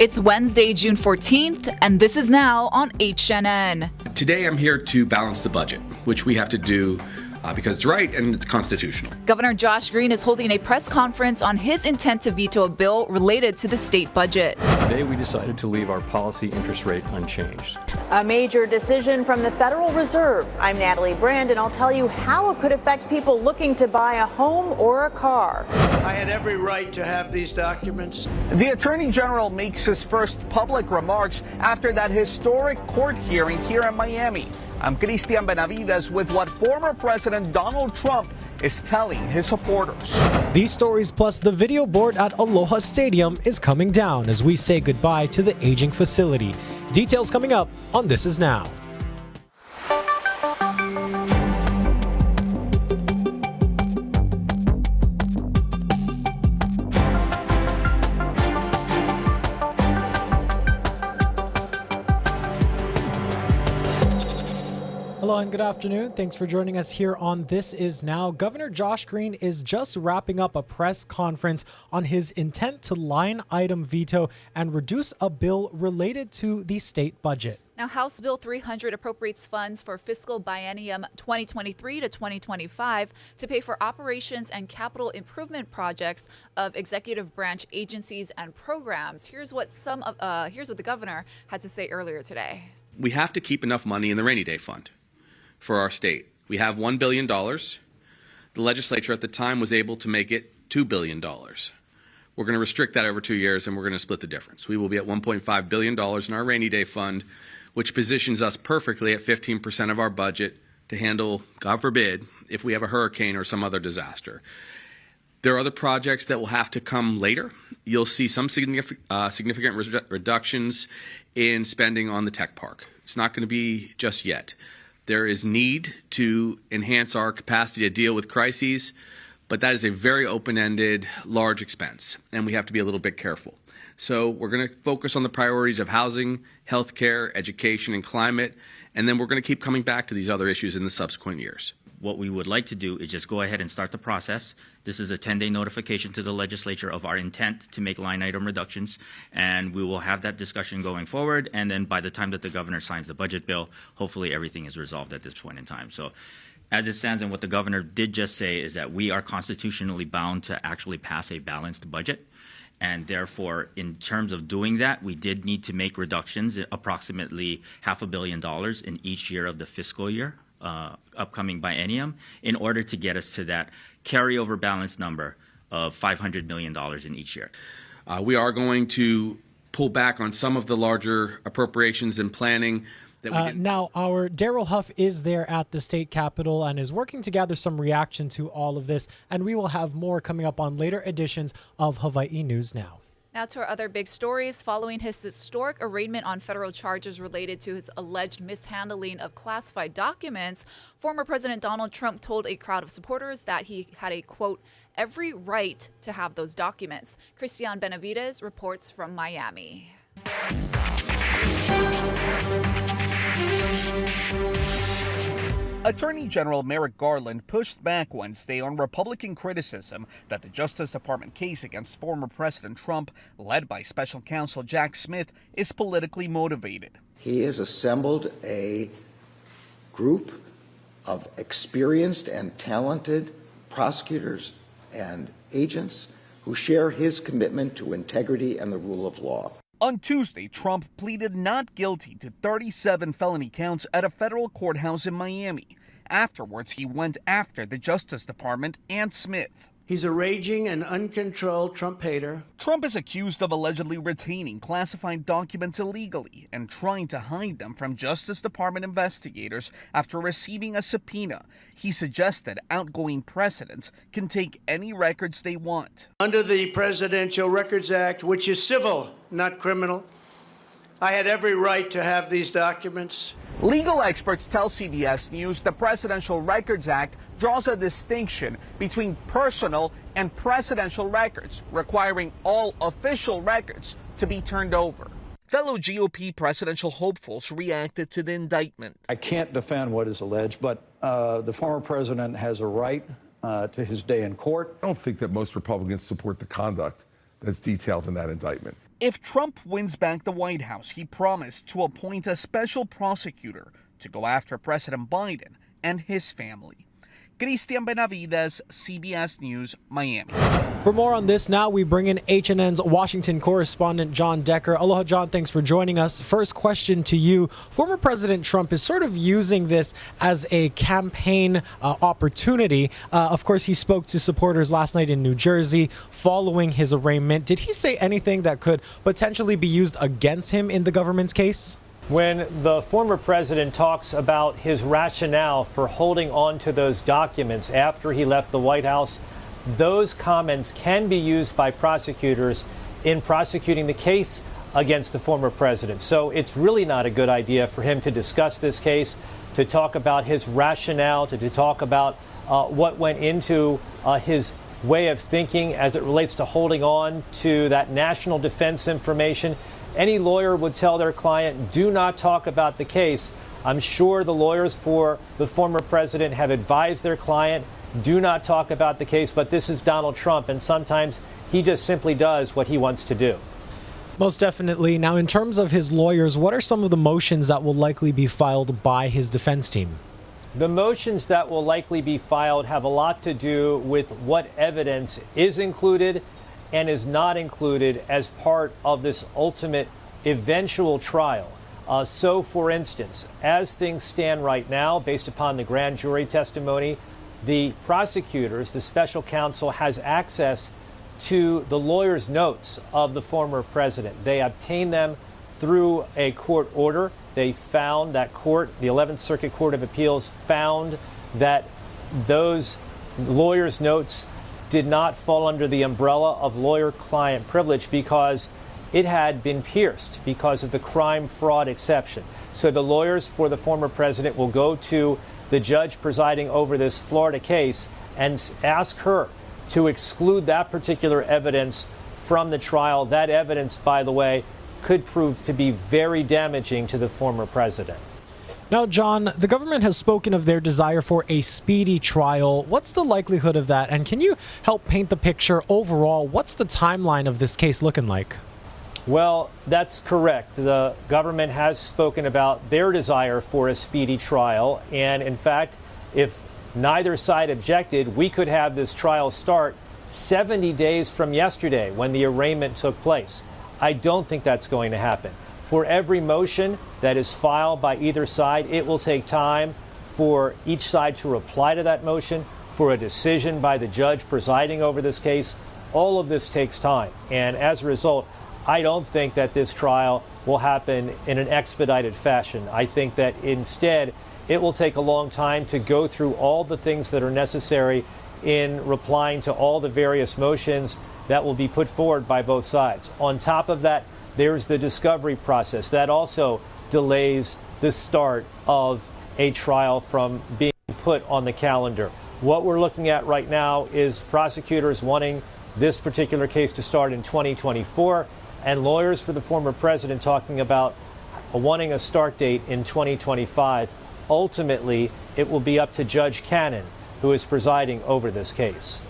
It's Wednesday, June 14th, and this is now on HNN. Today I'm here to balance the budget, which we have to do because it's right and it's constitutional. Governor Josh Green is holding a press conference on his intent to veto a bill related to the state budget. Today we decided to leave our policy interest rate unchanged. A major decision from the Federal Reserve. I'm Natalie Brand, and I'll tell you how it could affect people looking to buy a home or a car. I had every right to have these documents. The Attorney General makes his first public remarks after that historic court hearing here in Miami. I'm Christian Benavides with what former President Donald Trump is telling his supporters. These stories plus the video board at Aloha Stadium is coming down as we say goodbye to the aging facility. Details coming up on This Is Now. Hello and good afternoon. Thanks for joining us here on This Is Now. Governor Josh Green is just wrapping up a press conference on his intent to line item veto and reduce a bill related to the state budget. Now, House Bill 300 appropriates funds for fiscal biennium 2023 to 2025 to pay for operations and capital improvement projects of executive branch agencies and programs. Here's what the governor had to say earlier today. We have to keep enough money in the rainy day fund for our state. We have $1 billion. The legislature at the time was able to make it $2 billion. We're going to restrict that over 2 years, and we're going to split the difference. We will be at $1.5 billion in our rainy day fund, which positions us perfectly at 15% of our budget to handle, God forbid, if we have a hurricane or some other disaster. There are other projects that will have to come later. You'll see some significant reductions in spending on the tech park. It's not going to be just yet. There is need to enhance our capacity to deal with crises, but that is a very open-ended, large expense, and we have to be a little bit careful. So we're going to focus on the priorities of housing, healthcare, education, and climate, and then we're going to keep coming back to these other issues in the subsequent years. What we would like to do is just go ahead and start the process. This is a 10-day notification to the legislature of our intent to make line item reductions, and we will have that discussion going forward. And then by the time that the governor signs the budget bill, hopefully everything is resolved at this point in time. So as it stands, and what the governor did just say is that we are constitutionally bound to actually pass a balanced budget. And therefore, in terms of doing that, we did need to make reductions, approximately $500 million in each year of the fiscal year. Upcoming biennium, in order to get us to that carryover balance number of $500 million in each year. We are going to pull back on some of the larger appropriations and planning that we did. Now, our Daryl Huff is there at the state capitol and is working to gather some reaction to all of this, and we will have more coming up on later editions of Hawaii News Now. Now to our other big stories. Following his historic arraignment on federal charges related to his alleged mishandling of classified documents, former President Donald Trump told a crowd of supporters that he had a, quote, every right to have those documents. Christian Benavides reports from Miami. Attorney General Merrick Garland pushed back Wednesday on Republican criticism that the Justice Department case against former President Trump, led by Special Counsel Jack Smith, is politically motivated. He has assembled a group of experienced and talented prosecutors and agents who share his commitment to integrity and the rule of law. On Tuesday, Trump pleaded not guilty to 37 felony counts at a federal courthouse in Miami. Afterwards, he went after the Justice Department and Smith. He's a raging and uncontrolled Trump hater. Trump is accused of allegedly retaining classified documents illegally and trying to hide them from Justice Department investigators after receiving a subpoena. He suggested outgoing presidents can take any records they want. Under the Presidential Records Act, which is civil, not criminal, I had every right to have these documents. Legal experts tell CBS News the Presidential Records Act draws a distinction between personal and presidential records, requiring all official records to be turned over. Fellow GOP presidential hopefuls reacted to the indictment. I can't defend what is alleged, but the former president has a right to his day in court. I don't think that most Republicans support the conduct that's detailed in that indictment. If Trump wins back the White House, he promised to appoint a special prosecutor to go after President Biden and his family. Cristian Benavides, CBS News, Miami. For more on this now, we bring in HNN's Washington correspondent John Decker. Aloha, John. Thanks for joining us. First question to you. Former President Trump is sort of using this as a campaign opportunity. Of course, he spoke to supporters last night in New Jersey following his arraignment. Did he say anything that could potentially be used against him in the government's case? When the former president talks about his rationale for holding on to those documents after he left the White House, those comments can be used by prosecutors in prosecuting the case against the former president. So it's really not a good idea for him to discuss this case, to talk about his rationale, to talk about what went into his way of thinking as it relates to holding on to that national defense information. Any lawyer would tell their client, do not talk about the case. I'm sure the lawyers for the former president have advised their client, do not talk about the case, but this is Donald Trump, and sometimes he just simply does what he wants to do. Most definitely. Now, in terms of his lawyers, what are some of the motions that will likely be filed by his defense team? The motions that will likely be filed have a lot to do with what evidence is included and is not included as part of this ultimate eventual trial. So, for instance, as things stand right now, based upon the grand jury testimony, the prosecutors, the special counsel, has access to the lawyer's notes of the former president. They obtained them through a court order. They found that court, the 11th Circuit Court of Appeals, found that those lawyers' notes did not fall under the umbrella of lawyer-client privilege because it had been pierced because of the crime fraud exception. So the lawyers for the former president will go to the judge presiding over this Florida case and ask her to exclude that particular evidence from the trial. That evidence, by the way, could prove to be very damaging to the former president. Now, John, the government has spoken of their desire for a speedy trial. What's the likelihood of that? And can you help paint the picture overall? What's the timeline of this case looking like? Well, that's correct. The government has spoken about their desire for a speedy trial. And in fact, if neither side objected, we could have this trial start 70 days from yesterday when the arraignment took place. I don't think that's going to happen. For every motion that is filed by either side, it will take time for each side to reply to that motion, for a decision by the judge presiding over this case. All of this takes time. And as a result, I don't think that this trial will happen in an expedited fashion. I think that instead, it will take a long time to go through all the things that are necessary in replying to all the various motions that will be put forward by both sides. On top of that, there's the discovery process. That also delays the start of a trial from being put on the calendar. What we're looking at right now is prosecutors wanting this particular case to start in 2024, and lawyers for the former president talking about wanting a start date in 2025. Ultimately, it will be up to Judge Cannon, who is presiding over this case.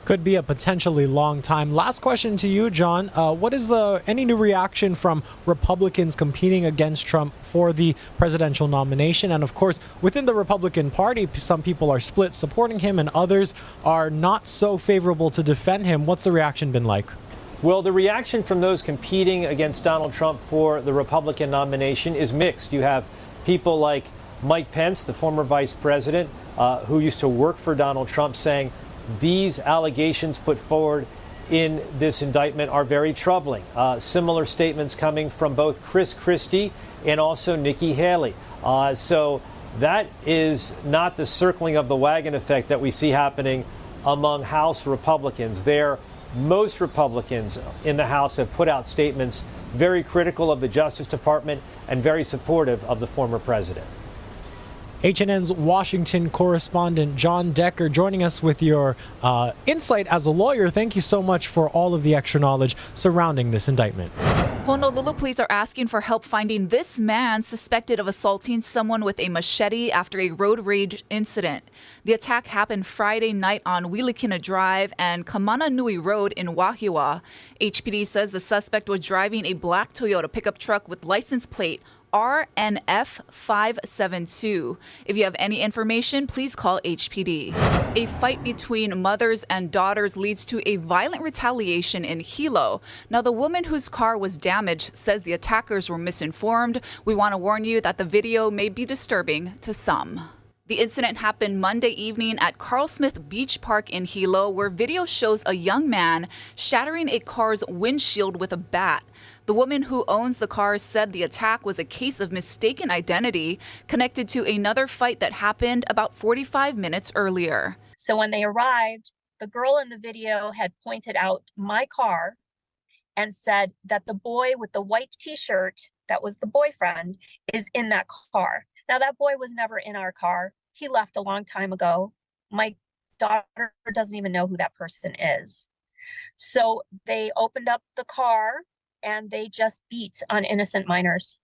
Could be a potentially long time. Last question to you, John. What is any new reaction from Republicans competing against Trump for the presidential nomination? And of course, within the Republican Party, some people are split supporting him and others are not so favorable to defend him. What's the reaction been like? Well, the reaction from those competing against Donald Trump for the Republican nomination is mixed. You have people like Mike Pence, the former vice president, who used to work for Donald Trump, saying these allegations put forward in this indictment are very troubling. Similar statements coming from both Chris Christie and also Nikki Haley. So that is not the circling of the wagon effect that we see happening among House Republicans. Most Republicans in the House have put out statements very critical of the Justice Department and very supportive of the former president. HNN's Washington correspondent John Decker joining us with your insight as a lawyer. Thank you so much for all of the extra knowledge surrounding this indictment. Honolulu Police are asking for help finding this man suspected of assaulting someone with a machete after a road rage incident. The attack happened Friday night on Wilikina Drive and Kamana Nui Road in Wahiawa. HPD says the suspect was driving a black Toyota pickup truck with license plate RNF 572. If you have any information, please call HPD. A fight between mothers and daughters leads to a violent retaliation in Hilo. Now, the woman whose car was damaged says the attackers were misinformed. We want to warn you that the video may be disturbing to some. The incident happened Monday evening at Carl Smith Beach Park in Hilo, where video shows a young man shattering a car's windshield with a bat. The woman who owns the car said the attack was a case of mistaken identity connected to another fight that happened about 45 minutes earlier. So when they arrived, the girl in the video had pointed out my car and said that the boy with the white t-shirt, that was the boyfriend, is in that car. Now, that boy was never in our car. He left a long time ago. My daughter doesn't even know who that person is. So they opened up the car and they just beat on innocent minors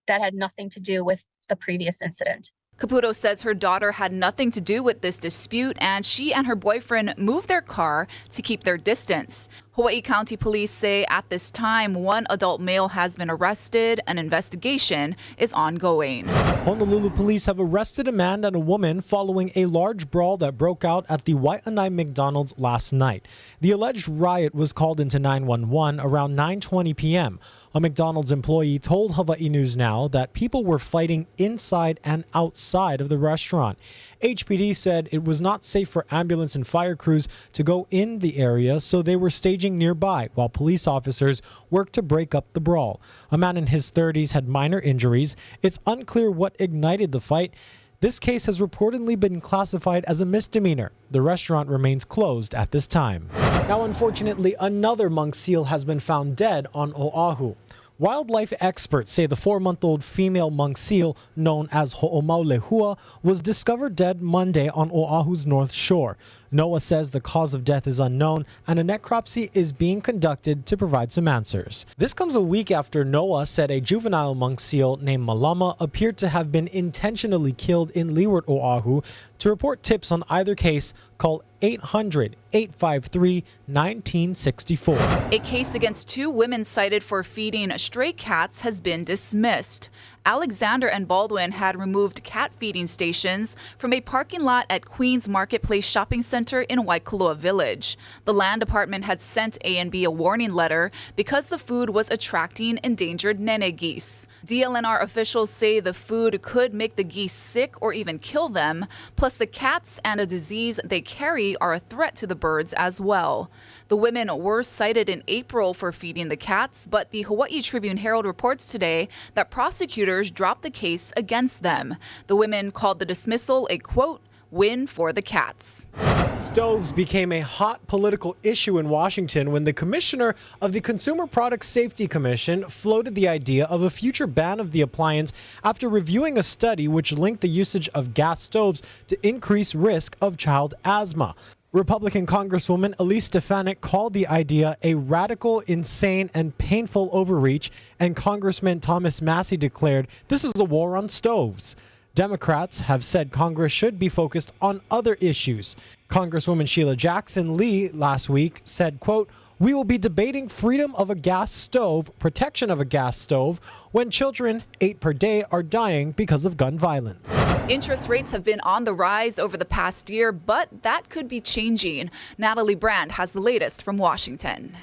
that had nothing to do with the previous incident. Caputo says her daughter had nothing to do with this dispute, and she and her boyfriend moved their car to keep their distance. Hawaii County Police say at this time, one adult male has been arrested. An investigation is ongoing. Honolulu Police have arrested a man and a woman following a large brawl that broke out at the Waianae McDonald's last night. The alleged riot was called into 911 around 9:20 p.m. A McDonald's employee told Hawaii News Now that people were fighting inside and outside of the restaurant. HPD said it was not safe for ambulance and fire crews to go in the area, so they were staging nearby while police officers worked to break up the brawl. A man in his 30s had minor injuries. It's unclear what ignited the fight. This case has reportedly been classified as a misdemeanor. The restaurant remains closed at this time. Now, unfortunately, another monk seal has been found dead on Oahu. Wildlife experts say the 4-month-old female monk seal, known as Ho'omaulehua, was discovered dead Monday on Oahu's north shore. NOAA says the cause of death is unknown and a necropsy is being conducted to provide some answers. This comes a week after NOAA said a juvenile monk seal named Malama appeared to have been intentionally killed in leeward Oahu. To report tips on either case, call 800-853-1964. A case against 2 women cited for feeding stray cats has been dismissed. Alexander and Baldwin had removed cat feeding stations from a parking lot at Queens Marketplace Shopping Center in Waikulua Village. The land department had sent A&B a warning letter because the food was attracting endangered nene geese. DLNR officials say the food could make the geese sick or even kill them. Plus, the cats and a disease they carry are a threat to the birds as well. The women were cited in April for feeding the cats, but the Hawaii Tribune-Herald reports today that prosecutors dropped the case against them. The women called the dismissal a, quote, win for the cats. Stoves became a hot political issue in Washington when the commissioner of the Consumer Product Safety Commission floated the idea of a future ban of the appliance after reviewing a study which linked the usage of gas stoves to increased risk of child asthma. Republican Congresswoman Elise Stefanik called the idea a radical, insane, and painful overreach, and Congressman Thomas Massey declared this is a war on stoves. Democrats have said Congress should be focused on other issues. Congresswoman Sheila Jackson Lee last week said, quote, we will be debating freedom of a gas stove, protection of a gas stove, when children, 8 per day, are dying because of gun violence. Interest rates have been on the rise over the past year, but that could be changing. Natalie Brand has the latest from Washington.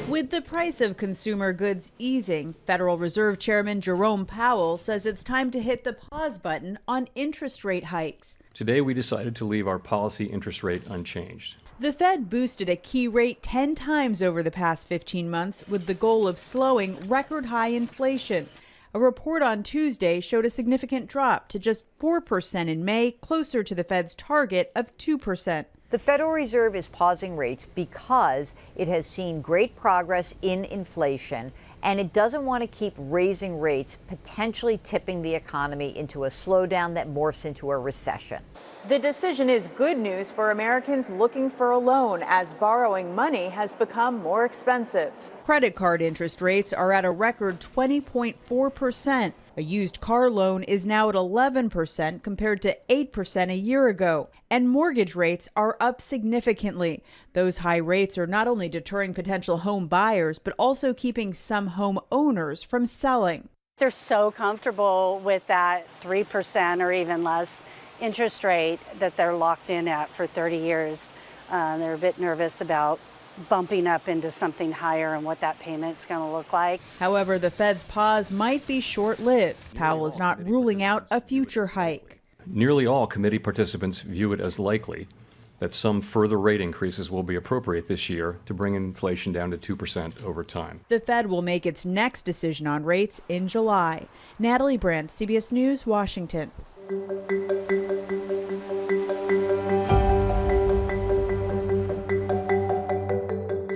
With the price of consumer goods easing, Federal Reserve Chairman Jerome Powell says it's time to hit the pause button on interest rate hikes. Today, we decided to leave our policy interest rate unchanged. The Fed boosted a key rate 10 times over the past 15 months with the goal of slowing record-high inflation. A report on Tuesday showed a significant drop to just 4% in May, closer to the Fed's target of 2%. The Federal Reserve is pausing rates because it has seen great progress in inflation, and it doesn't want to keep raising rates, potentially tipping the economy into a slowdown that morphs into a recession. The decision is good news for Americans looking for a loan, as borrowing money has become more expensive. Credit card interest rates are at a record 20.4%. A used car loan is now at 11% compared to 8% a year ago. And mortgage rates are up significantly. Those high rates are not only deterring potential home buyers, but also keeping some home owners from selling. They're so comfortable with that 3% or even less interest rate that they're locked in at for 30 years. They're a bit nervous about bumping up into something higher and what that payment's going to look like. However, the Fed's pause might be short-lived. Powell is not ruling out a future hike. Nearly all committee participants view it as likely that some further rate increases will be appropriate this year to bring inflation down to 2% over time. The Fed will make its next decision on rates in July. Natalie Brandt, CBS News, Washington.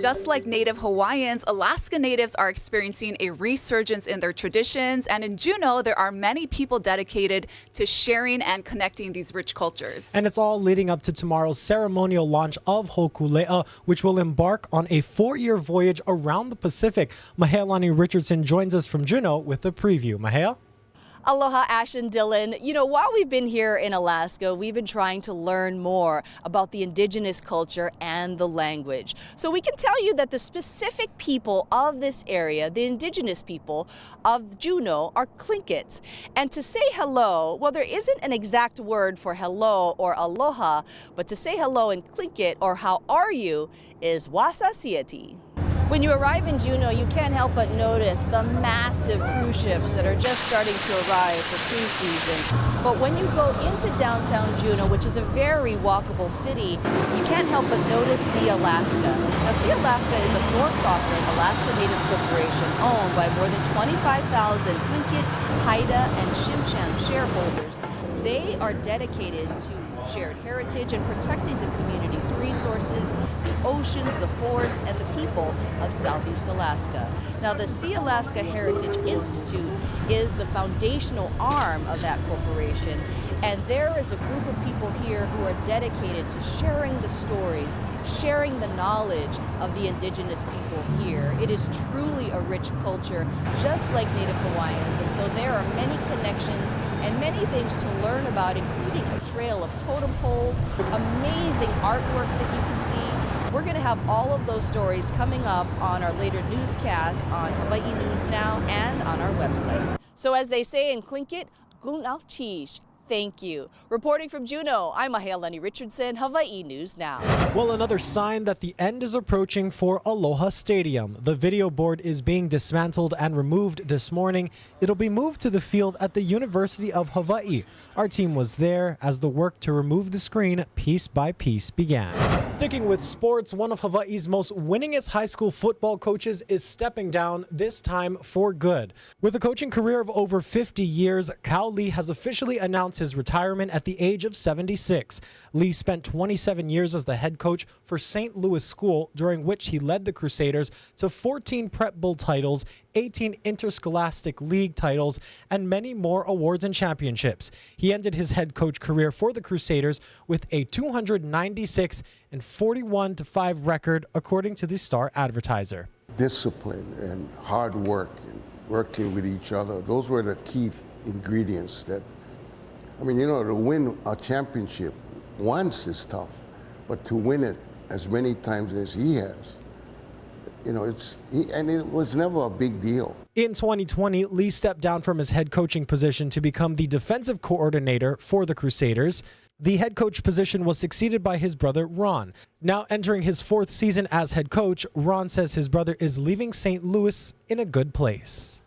Just like Native Hawaiians, Alaska Natives are experiencing a resurgence in their traditions, and in Juneau, there are many people dedicated to sharing and connecting these rich cultures. And it's all leading up to tomorrow's ceremonial launch of Hokulea, which will embark on a 4-year voyage around the Pacific. Mahealani Richardson joins us from Juneau with a preview. Mahea? Aloha, Ash and Dylan. You know, while we've been here in Alaska, we've been trying to learn more about the indigenous culture and the language. So we can tell you that the specific people of this area, the indigenous people of Juneau, are Tlinkits. And to say hello, well, there isn't an exact word for hello or aloha, but to say hello in Tlingit or how are you is wasasiati. When you arrive in Juneau, you can't help but notice the massive cruise ships that are just starting to arrive for cruise season. But when you go into downtown Juneau, which is a very walkable city, you can't help but notice Sea Alaska. Now, Sea Alaska is a for-profit Alaska Native corporation owned by more than 25,000 Tlingit, Haida, and Tsimshian shareholders. They are dedicated to shared heritage and protecting the community's resources, the oceans, the forests, and the people of Southeast Alaska. Now, the Sea Alaska Heritage Institute is the foundational arm of that corporation, and there is a group of people here who are dedicated to sharing the stories, sharing the knowledge of the indigenous people here. It is truly a rich culture, just like Native Hawaiians, and so there are many connections and many things to learn about, including a trail of totem poles, amazing artwork that you can see. We're going to have all of those stories coming up on our later newscasts on Hawaii News Now and on our website. So as they say in Tlingit, gunal chish. Thank you. Reporting from Juneau, I'm Mahealani Richardson, Hawaii News Now. Well, another sign that the end is approaching for Aloha Stadium. The video board is being dismantled and removed this morning. It'll be moved to the field at the University of Hawaii. Our team was there as the work to remove the screen piece by piece began. Sticking with sports, one of Hawaii's most winningest high school football coaches is stepping down, this time for good. With a coaching career of over 50 years, Cal Lee has officially announced his retirement at the age of 76. Lee spent 27 years as the head coach for St. Louis School, during which he led the Crusaders to 14 Prep Bowl titles, 18 Interscholastic League titles, and many more awards and championships. He ended his head coach career for the Crusaders with a 296 and 41-5 record, according to the Star Advertiser. Discipline and hard work and working with each other, those were the key ingredients that, I mean, you know, to win a championship once is tough, but to win it as many times as he has, you know, and it was never a big deal. In 2020, Lee stepped down from his head coaching position to become the defensive coordinator for the Crusaders. The head coach position was succeeded by his brother, Ron. Now entering his 4th season as head coach, Ron says his brother is leaving St. Louis in a good place.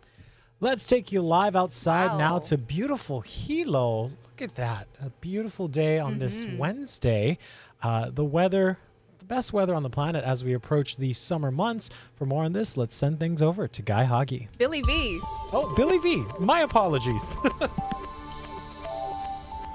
Let's take you live outside now to beautiful Hilo. Look at that. A beautiful day on this Wednesday. The weather, the best weather on the planet as we approach the summer months. For more on this, let's send things over to Guy Hoggy. Billy V. Oh, Billy V. My apologies.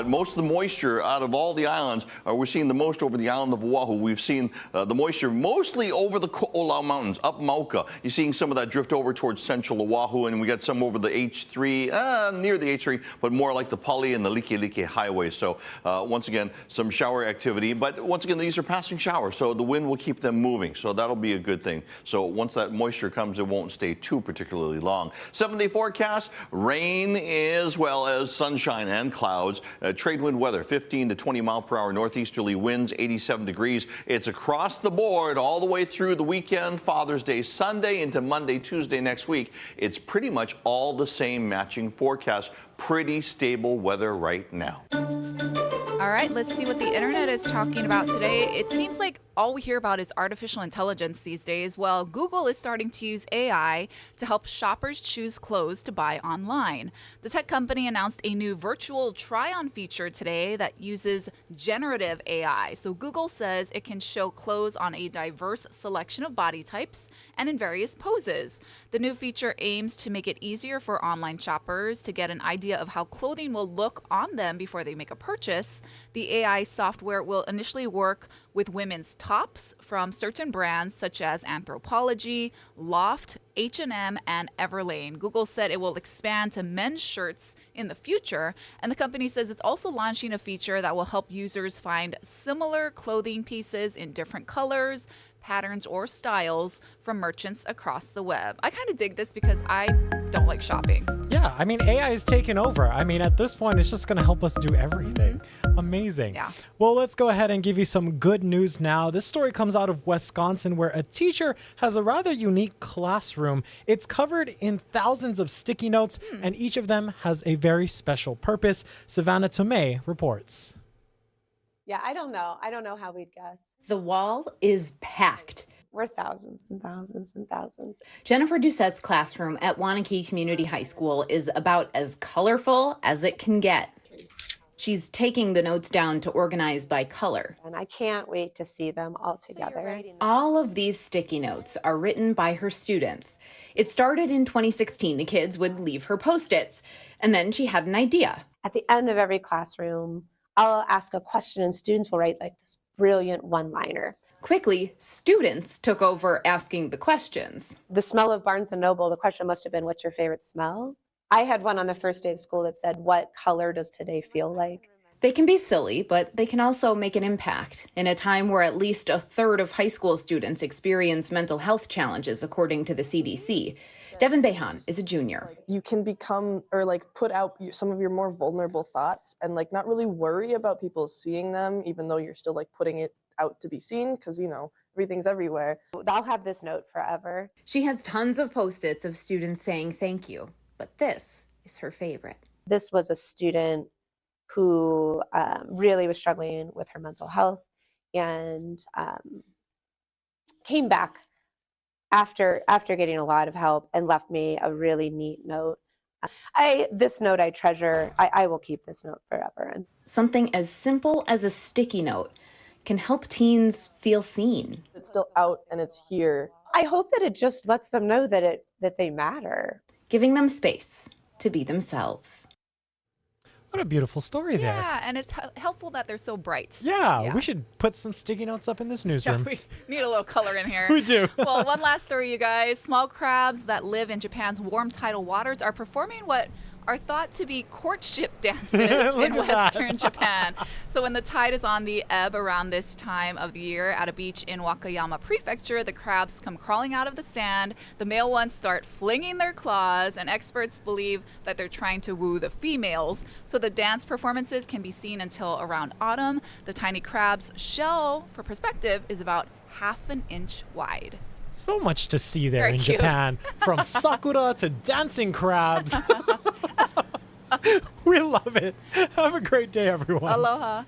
Most of the moisture out of all the islands, we're seeing the most over the island of Oahu. We've seen the moisture mostly over the Ko'olau Mountains, up Mauka. You're seeing some of that drift over towards central Oahu, and we got some over the H3, near the H3, but more like the Pali and the Likelike Highway. So once again, some shower activity, but once again, these are passing showers, so the wind will keep them moving. So that'll be a good thing. So once that moisture comes, it won't stay too particularly long. 7-day forecast, rain as well as sunshine and clouds. Trade wind weather, 15 to 20 mile per hour northeasterly winds, 87 degrees. It's across the board all the way through the weekend, Father's Day Sunday into Monday, Tuesday next week. It's pretty much all the same matching forecast. Pretty stable weather right now. All right, let's see what the internet is talking about today. It seems like all we hear about is artificial intelligence these days. Well, Google is starting to use AI to help shoppers choose clothes to buy online. The tech company announced a new virtual try-on feature today that uses generative AI. So Google says it can show clothes on a diverse selection of body types and in various poses. The new feature aims to make it easier for online shoppers to get an idea of how clothing will look on them before they make a purchase. The AI software will initially work with women's tops from certain brands such as Anthropologie, Loft, H&M, and Everlane. Google said it will expand to men's shirts in the future, and the company says it's also launching a feature that will help users find similar clothing pieces in different colors, patterns, or styles from merchants across the web. I kind of dig this because I don't like shopping. Yeah, I mean, AI is taking over. I mean, at this point, it's just going to help us do everything. Amazing. Yeah. Well, let's go ahead and give you some good news now. This story comes out of Wisconsin, where a teacher has a rather unique classroom. It's covered in thousands of sticky notes, and each of them has a very special purpose. Savannah Tomei reports. Yeah, I don't know. I don't know how we'd guess. The wall is packed. We're thousands and thousands and thousands. Jennifer Doucette's classroom at Wanakee Community High School is about as colorful as it can get. She's taking the notes down to organize by color. And I can't wait to see them all together. All of these sticky notes are written by her students. It started in 2016. The kids would leave her Post-its, and then she had an idea. At the end of every classroom, I'll ask a question and students will write like this brilliant one-liner. Quickly, students took over asking the questions. The smell of Barnes & Noble, the question must have been, what's your favorite smell? I had one on the first day of school that said, what color does today feel like? They can be silly, but they can also make an impact in a time where at least a third of high school students experience mental health challenges, according to the CDC. Devin Behan is a junior. You can become or like put out some of your more vulnerable thoughts and like not really worry about people seeing them, even though you're still like putting it out to be seen because, you know, everything's everywhere. I'll have this note forever. She has tons of Post-its of students saying thank you, but this is her favorite. This was a student who really was struggling with her mental health and came back after getting a lot of help and left me a really neat note. This note I treasure. I will keep this note forever. Something as simple as a sticky note can help teens feel seen. It's still out and it's here. I hope that it just lets them know that they matter. Giving them space to be themselves. What a beautiful story there. Yeah, and it's helpful that they're so bright. Yeah, we should put some sticky notes up in this newsroom. Yeah, we need a little color in here. We do. Well, one last story, you guys. Small crabs that live in Japan's warm tidal waters are performing what are thought to be courtship dances in Western Japan. So when the tide is on the ebb around this time of the year at a beach in Wakayama Prefecture, the crabs come crawling out of the sand. The male ones start flinging their claws, and experts believe that they're trying to woo the females. So the dance performances can be seen until around autumn. The tiny crab's shell, for perspective, is about ½ an inch wide. So much to see there Very in cute. Japan, from sakura to dancing crabs. We love it. Have a great day, everyone. Aloha.